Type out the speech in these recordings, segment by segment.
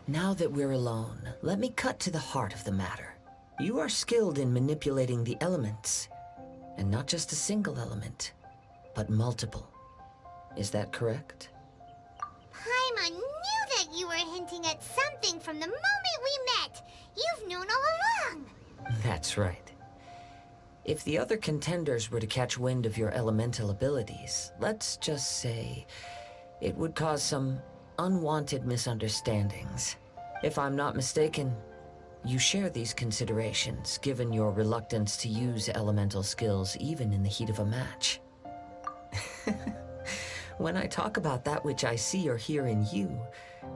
Now that we're alone, let me cut to the heart of the matter. You are skilled in manipulating the elements, and not just a single element, but multiple. Is that correct? Paimon knew that you were hinting at something from the moment we met. You've known all along. That's right. If the other contenders were to catch wind of your elemental abilities, let's just say it would cause some unwanted misunderstandings. If I'm not mistaken, you share these considerations, given your reluctance to use elemental skills even in the heat of a match. When I talk about that which I see or hear in you,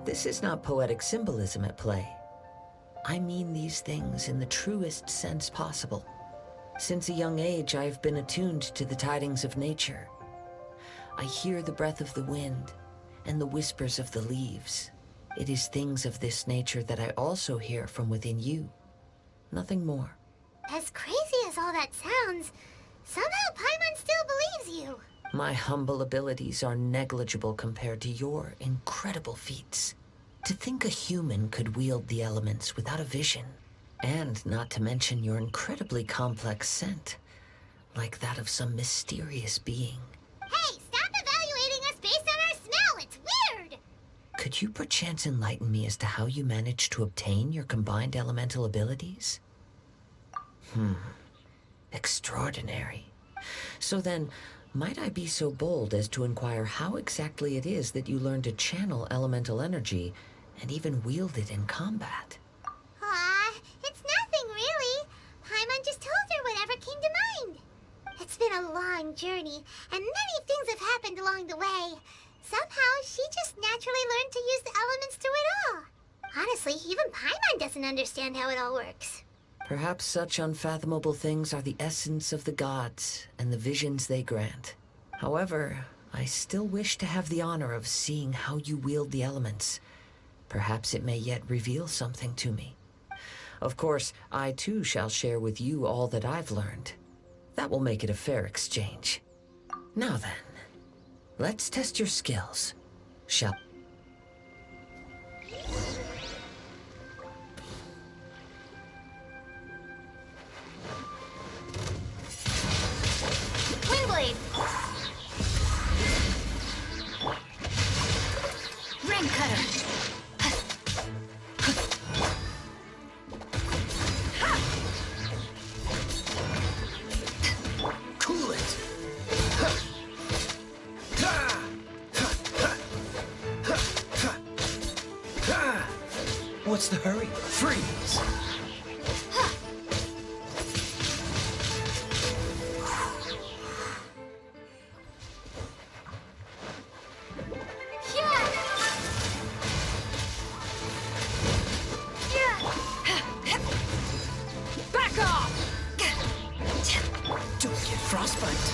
this is not poetic symbolism at play. I mean these things in the truest sense possible. Since a young age, I've been attuned to the tidings of nature. I hear the breath of the wind and the whispers of the leaves. It is things of this nature that I also hear from within you. Nothing more. As crazy as all that sounds, somehow Paimon still believes you. My humble abilities are negligible compared to your incredible feats. To think a human could wield the elements without a vision, and not to mention your incredibly complex scent, like that of some mysterious being. Hey, stop evaluating us based on our smell! It's weird! Could you perchance enlighten me as to how you managed to obtain your combined elemental abilities? Extraordinary. So then, might I be so bold as to inquire how exactly it is that you learned to channel elemental energy and even wield it in combat? It's nothing really. Paimon just told her whatever came to mind. It's been a long journey, and many things have happened along the way. Somehow, she just naturally learned to use the elements through it all. Honestly, even Paimon doesn't understand how it all works. Perhaps such unfathomable things are the essence of the gods and the visions they grant. However, I still wish to have the honor of seeing how you wield the elements. Perhaps it may yet reveal something to me. Of course, I too shall share with you all that I've learned. That will make it a fair exchange. Now then, let's test your skills, shall Windblade! Ring Cutter! cool it! What's the hurry? Freeze! Back off! Don't get frostbite.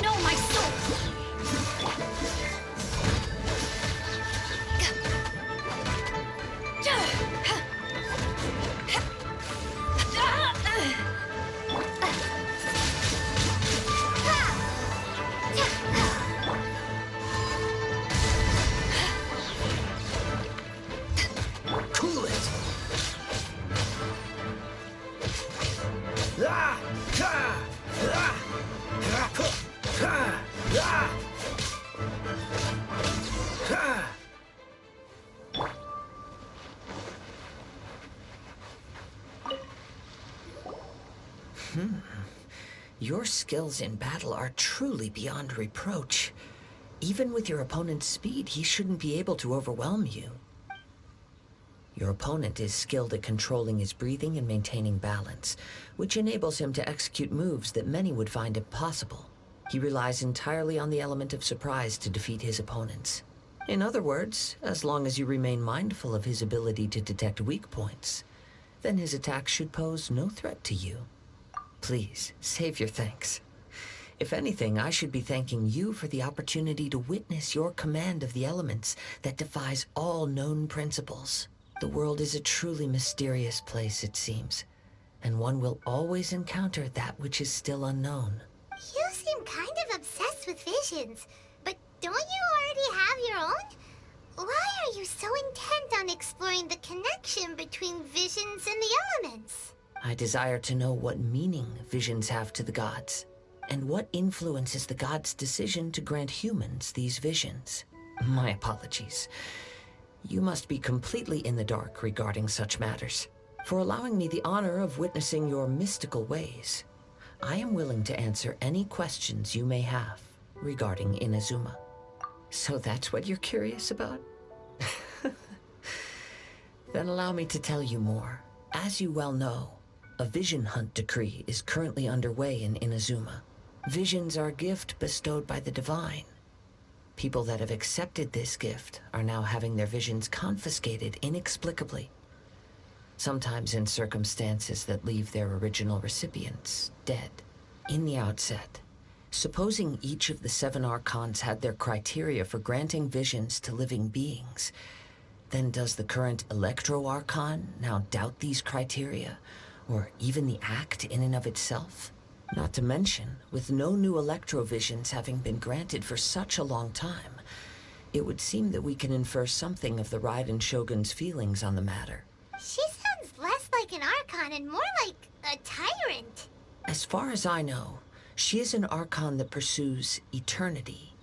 No, my soul! Cool it! Your skills in battle are truly beyond reproach. Even with your opponent's speed, he shouldn't be able to overwhelm you. Your opponent is skilled at controlling his breathing and maintaining balance, which enables him to execute moves that many would find impossible. He relies entirely on the element of surprise to defeat his opponents. In other words, as long as you remain mindful of his ability to detect weak points, then his attacks should pose no threat to you. Please, save your thanks. If anything, I should be thanking you for the opportunity to witness your command of the elements that defies all known principles. The world is a truly mysterious place, it seems, and one will always encounter that which is still unknown. You seem kind of obsessed with visions, but don't you already have your own? Why are you so intent on exploring the connection between visions and the elements? I desire to know what meaning visions have to the gods, and what influences the gods' decision to grant humans these visions. My apologies. You must be completely in the dark regarding such matters. For allowing me the honor of witnessing your mystical ways, I am willing to answer any questions you may have regarding Inazuma. So that's what you're curious about? Then allow me to tell you more. As you well know, a vision hunt decree is currently underway in Inazuma. Visions are a gift bestowed by the divine. People that have accepted this gift are now having their visions confiscated inexplicably, sometimes in circumstances that leave their original recipients dead. In the outset, supposing each of the 7 Archons had their criteria for granting visions to living beings, then does the current Electro-Archon now doubt these criteria, or even the act in and of itself? Not to mention, with no new Electro-Visions having been granted for such a long time, it would seem that we can infer something of the Raiden Shogun's feelings on the matter. She sounds less like an Archon and more like a tyrant. As far as I know, she is an Archon that pursues eternity.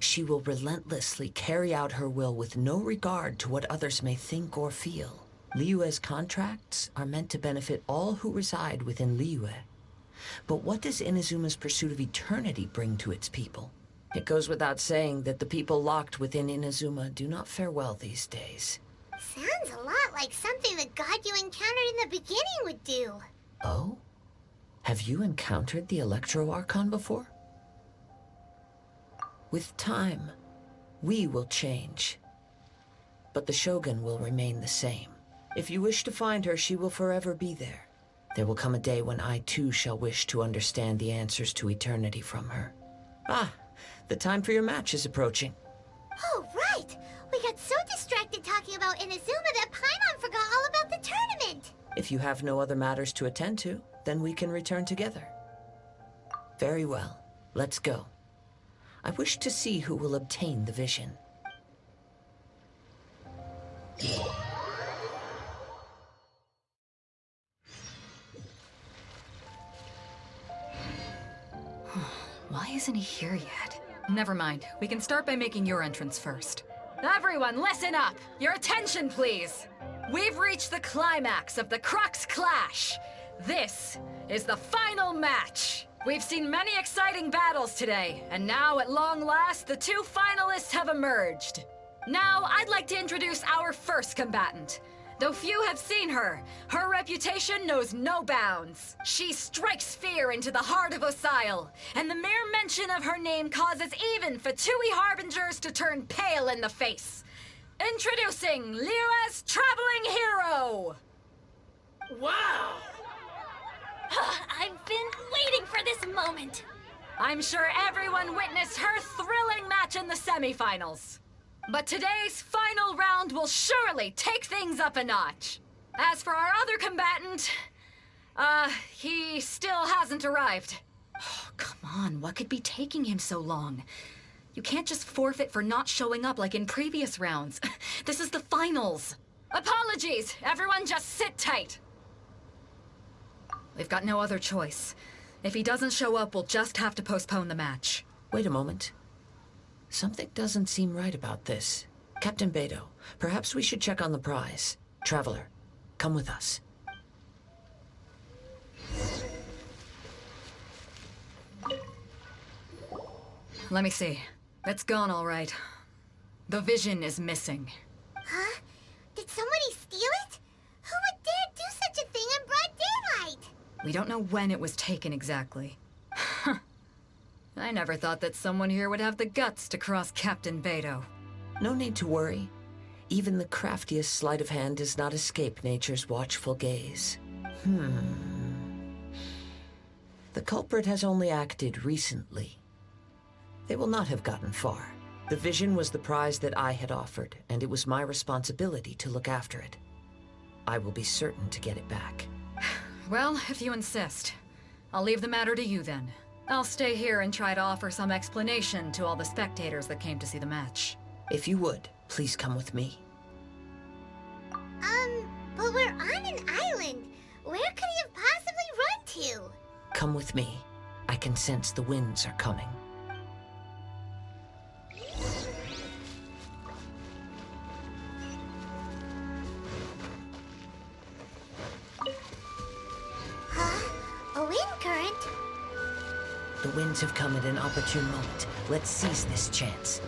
She will relentlessly carry out her will with no regard to what others may think or feel. Liyue's contracts are meant to benefit all who reside within Liyue. But what does Inazuma's pursuit of eternity bring to its people? It goes without saying that the people locked within Inazuma do not fare well these days. Sounds a lot like something the god you encountered in the beginning would do. Oh? Have you encountered the Electro-Archon before? With time, we will change. But the Shogun will remain the same. If you wish to find her, she will forever be there. There will come a day when I too shall wish to understand the answers to eternity from her. Ah, the time for your match is approaching. Oh, right! We got so distracted talking about Inazuma that Paimon forgot all about the tournament! If you have no other matters to attend to, then we can return together. Very well, let's go. I wish to see who will obtain the vision. Why isn't he here yet? Never mind. We can start by making your entrance first. Everyone, listen up! Your attention, please! We've reached the climax of the Crux Clash! This is the final match! We've seen many exciting battles today, and now, at long last, the 2 finalists have emerged. Now, I'd like to introduce our first combatant. Though few have seen her, her reputation knows no bounds. She strikes fear into the heart of Osile, and the mere mention of her name causes even Fatui Harbingers to turn pale in the face. Introducing Liyue's traveling hero! Wow! I've been waiting for this moment. I'm sure everyone witnessed her thrilling match in the semifinals. But today's final round will surely take things up a notch. As for our other combatant, he still hasn't arrived. Oh, come on, what could be taking him so long? You can't just forfeit for not showing up like in previous rounds. This is the finals. Apologies, everyone just sit tight. We've got no other choice. If he doesn't show up, we'll just have to postpone the match. Wait a moment. Something doesn't seem right about this. Captain Beto, perhaps we should check on the prize. Traveler, come with us. Let me see. It's gone all right. The vision is missing. Huh? Did Did somebody steal it? Who would dare do such a thing in broad daylight? We don't know when it was taken exactly. I never thought that someone here would have the guts to cross Captain Beto. No need to worry. Even the craftiest sleight of hand does not escape nature's watchful gaze. The culprit has only acted recently. They will not have gotten far. The vision was the prize that I had offered, and it was my responsibility to look after it. I will be certain to get it back. Well, if you insist. I'll leave the matter to you then. I'll stay here and try to offer some explanation to all the spectators that came to see the match. If you would, please come with me. But we're on an island. Where could he have possibly run to? Come with me. I can sense the winds are coming. Huh? A wind current? The winds have come at an opportune moment. Let's seize this chance.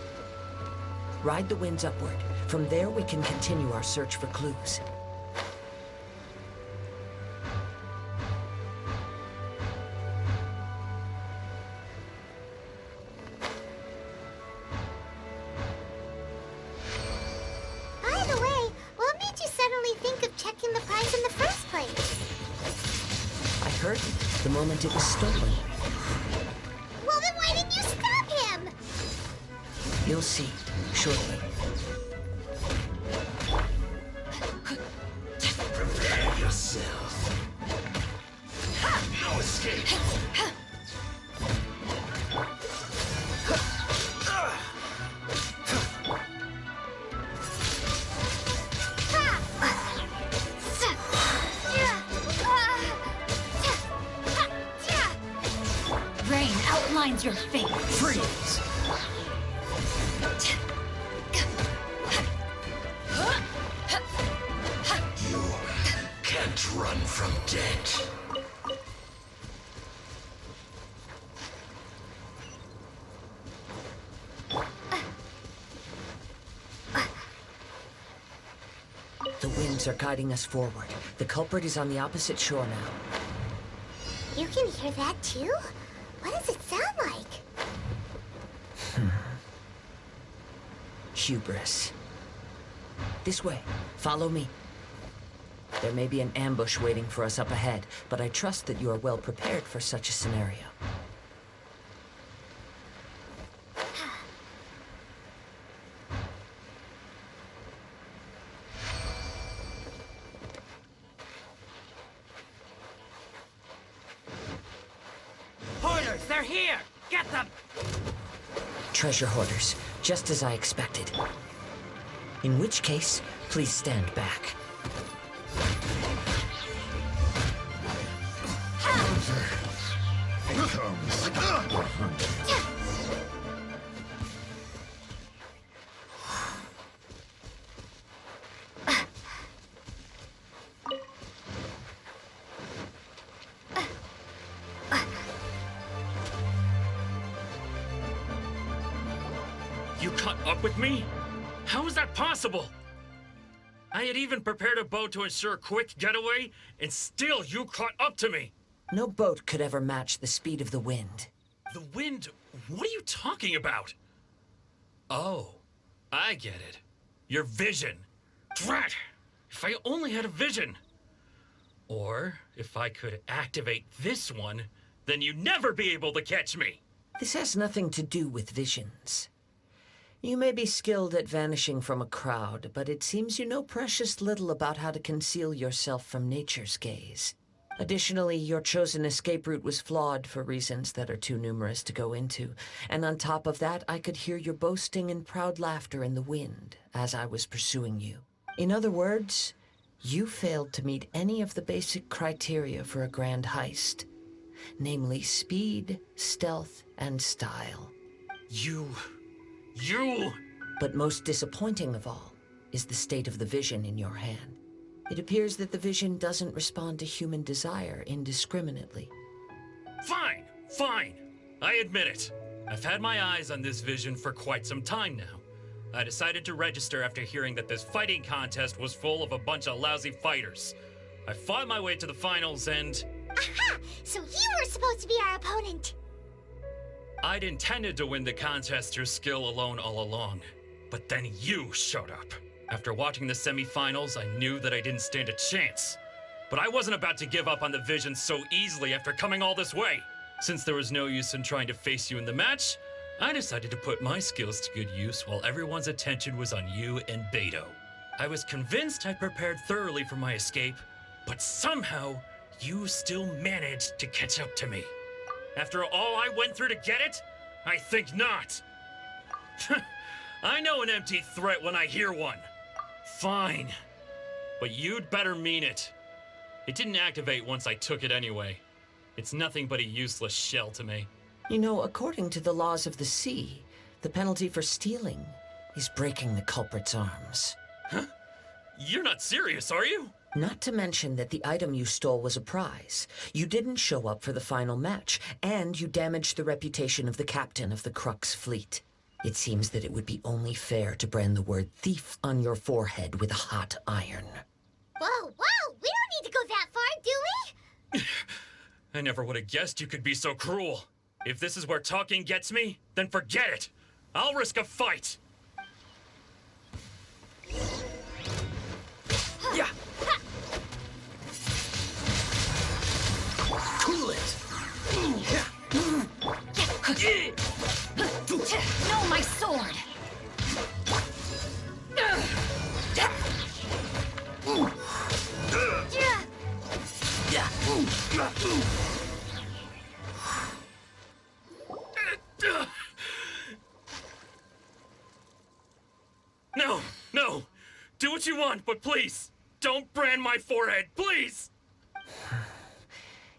Ride the winds upward. From there, we can continue our search for clues. By the way, what made you suddenly think of checking the prize in the first place? I heard it the moment it was stolen. Well, then why didn't you stop him? You'll see, shortly. Prepare yourself. No escape. Rain outlines your fate. Freeze. You can't run from death. The winds are guiding us forward. The culprit is on the opposite shore now. You can hear that too? What does it sound like? Hubris. This way. Follow me. There may be an ambush waiting for us up ahead, but I trust that you are well prepared for such a scenario. Hoarders, they're here! Get them! Treasure hoarders, just as I expected. In which case, please stand back. You caught up with me? How is that possible? I had even prepared a boat to ensure a quick getaway, and still you caught up to me! No boat could ever match the speed of the wind. The wind? What are you talking about? Oh, I get it. Your vision. Drat! If I only had a vision. Or, if I could activate this one, then you'd never be able to catch me! This has nothing to do with visions. You may be skilled at vanishing from a crowd, but it seems you know precious little about how to conceal yourself from nature's gaze. Additionally, your chosen escape route was flawed for reasons that are too numerous to go into, and on top of that, I could hear your boasting and proud laughter in the wind as I was pursuing you. In other words, you failed to meet any of the basic criteria for a grand heist, namely speed, stealth, and style. You... But most disappointing of all is the state of the vision in your hand. It appears that the vision doesn't respond to human desire indiscriminately. Fine, fine. I admit it. I've had my eyes on this vision for quite some time now. I decided to register after hearing that this fighting contest was full of a bunch of lousy fighters. I fought my way to the finals and... Aha! So you were supposed to be our opponent! I'd intended to win the contest through skill alone all along. But then you showed up. After watching the semifinals, I knew that I didn't stand a chance. But I wasn't about to give up on the vision so easily after coming all this way. Since there was no use in trying to face you in the match, I decided to put my skills to good use while everyone's attention was on you and Beto. I was convinced I'd prepared thoroughly for my escape, but somehow you still managed to catch up to me. After all I went through to get it? I think not. I know an empty threat when I hear one. Fine. But you'd better mean it. It didn't activate once I took it anyway. It's nothing but a useless shell to me. You know, according to the laws of the sea, the penalty for stealing is breaking the culprit's arms. Huh? You're not serious, are you? Not to mention that the item you stole was a prize. You didn't show up for the final match, and you damaged the reputation of the captain of the Crux fleet. It seems that it would be only fair to brand the word thief on your forehead with a hot iron. Whoa, whoa! We don't need to go that far, do we? I never would have guessed you could be so cruel. If this is where talking gets me, then forget it. I'll risk a fight. Yeah. Cool it! No, my sword! No, no. Do what you want, but please, don't brand my forehead, please!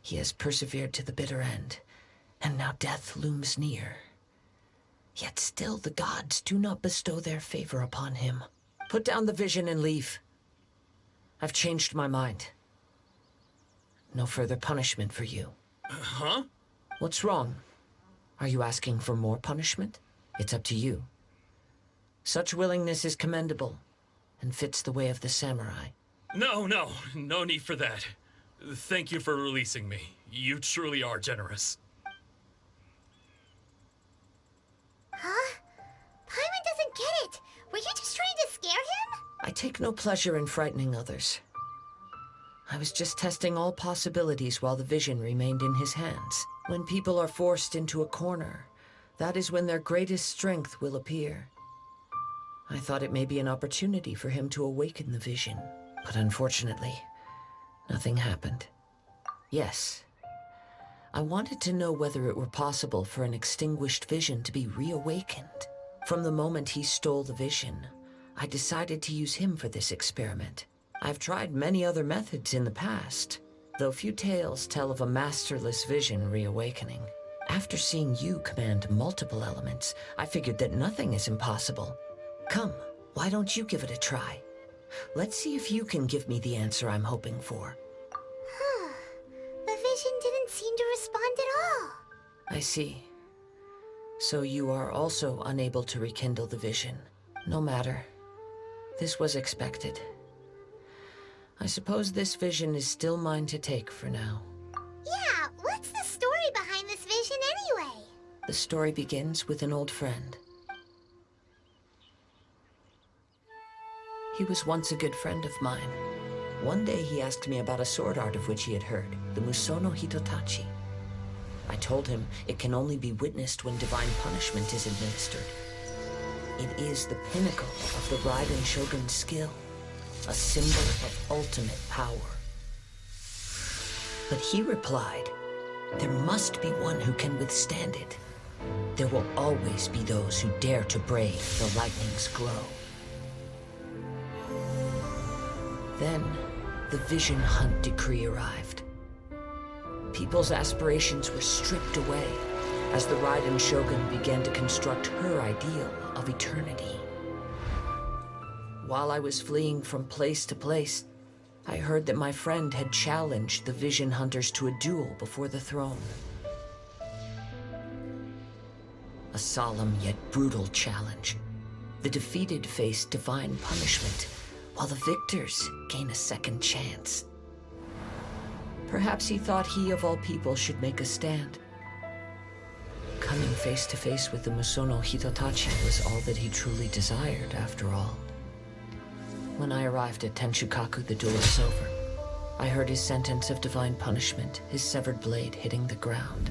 He has persevered to the bitter end, and now death looms near. Yet still the gods do not bestow their favor upon him. Put down the vision and leave. I've changed my mind. No further punishment for you. Huh? What's wrong? Are you asking for more punishment? It's up to you. Such willingness is commendable, and fits the way of the samurai. No need for that. Thank you for releasing me. You truly are generous. Huh? Paimon doesn't get it. Were you just trying to scare him? I take no pleasure in frightening others. I was just testing all possibilities while the vision remained in his hands. When people are forced into a corner, that is when their greatest strength will appear. I thought it may be an opportunity for him to awaken the vision, but unfortunately, nothing happened. Yes, I wanted to know whether it were possible for an extinguished vision to be reawakened. From the moment he stole the vision, I decided to use him for this experiment. I've tried many other methods in the past, though few tales tell of a masterless vision reawakening. After seeing you command multiple elements, I figured that nothing is impossible. Come, why don't you give it a try? Let's see if you can give me the answer I'm hoping for. The vision didn't seem to respond at all. I see. So you are also unable to rekindle the vision. No matter. This was expected. I suppose this vision is still mine to take for now. Yeah, what's the story behind this vision anyway? The story begins with an old friend. He was once a good friend of mine. One day he asked me about a sword art of which he had heard, the Musono Hitotachi. I told him it can only be witnessed when divine punishment is administered. It is the pinnacle of the Raiden Shogun's skill, a symbol of ultimate power. But he replied, there must be one who can withstand it. There will always be those who dare to brave the lightning's glow. Then, the Vision Hunt decree arrived. People's aspirations were stripped away as the Raiden Shogun began to construct her ideal of eternity. While I was fleeing from place to place, I heard that my friend had challenged the Vision Hunters to a duel before the throne. A solemn yet brutal challenge. The defeated face divine punishment, while the victors gain a second chance. Perhaps he thought he of all people should make a stand. Coming face to face with the Musono Hitotachi was all that he truly desired, after all. When I arrived at Tenshukaku, the duel was over. I heard his sentence of divine punishment, his severed blade hitting the ground.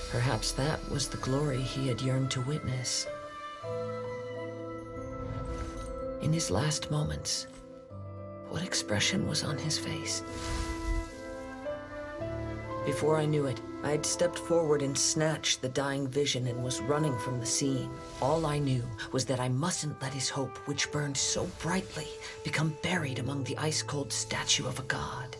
Perhaps that was the glory he had yearned to witness. In his last moments, what expression was on his face? Before I knew it, I had stepped forward and snatched the dying vision and was running from the scene. All I knew was that I mustn't let his hope, which burned so brightly, become buried among the ice-cold statue of a god.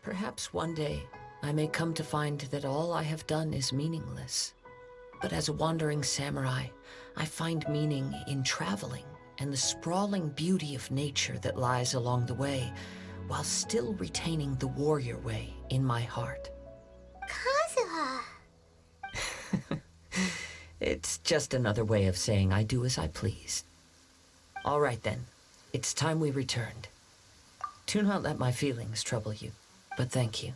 Perhaps one day, I may come to find that all I have done is meaningless. But as a wandering samurai, I find meaning in traveling and the sprawling beauty of nature that lies along the way, while still retaining the warrior way in my heart. Kazuha. It's just another way of saying I do as I please. All right then, it's time we returned. Do not let my feelings trouble you, but thank you.